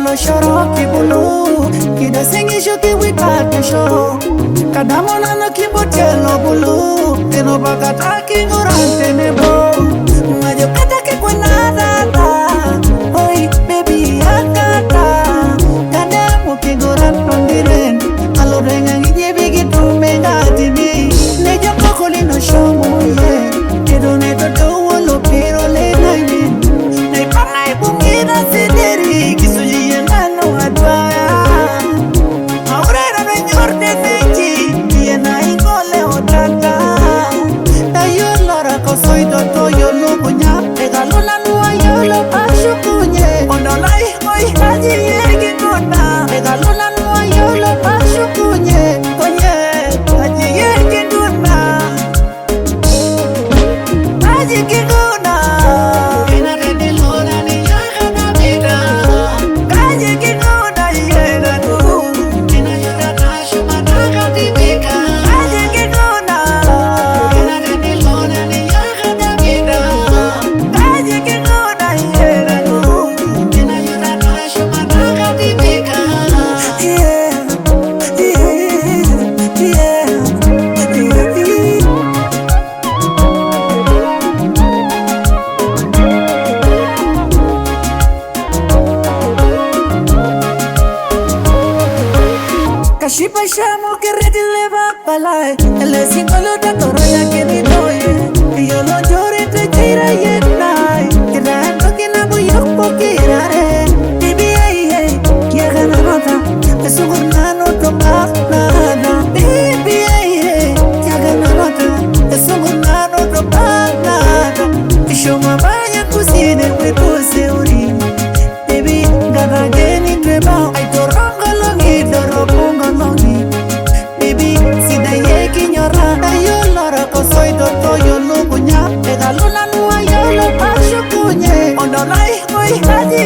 lo shoro kibulu Kida sengi shoki wikate show Kadamona no kibotelo bulu Teno bakata kingurante nebo Majo kata ke kwa nadata Oi baby akata Kadamo kingurante ndiren Alo renga ngije bigi tumenga timi Nejo kokoli no shomo ye Kedo neto dowo lo pero le naimi Naipana ibumira sederi Kisuji yengano adwaya Aurera menyorte neji Yena ingole otaka Tayo lora kosoy toto yolo punya Egaluna nuwa yolo pashukunye Ondolai oi haji yegi ngona Egaluna nuwa yolo pashukunye Konye haji yegi ngona Haji kiguna Ina redi lona ni yaga na vida Haji kiguna yena tu Ina yura nashu managa tibika Haji kiguna Ina redi lona ni yaga na vida Haji kiguna yena tu Ina yura nashu managa tibika Yeah, yeah, yeah, yeah. Kashipa shamo que reti leva palai Ele simbolo da toroya que di doye Yo lo llore te tira yenai Que rando que na buyo pokirare Baby ay ay Kiega na nota Es un gurnano tomas nada Baby ay ay Kiega na nota Es un gurnano tomas nada Isho mabaya kusine wepo seuri Baby gada geni treba Ay torongo longi doropungo longi Baby sida yeki nyora Ayo lora kosoy doto yolo kunya Ega luna nuwa yolo pashukunye Ondolai oi haji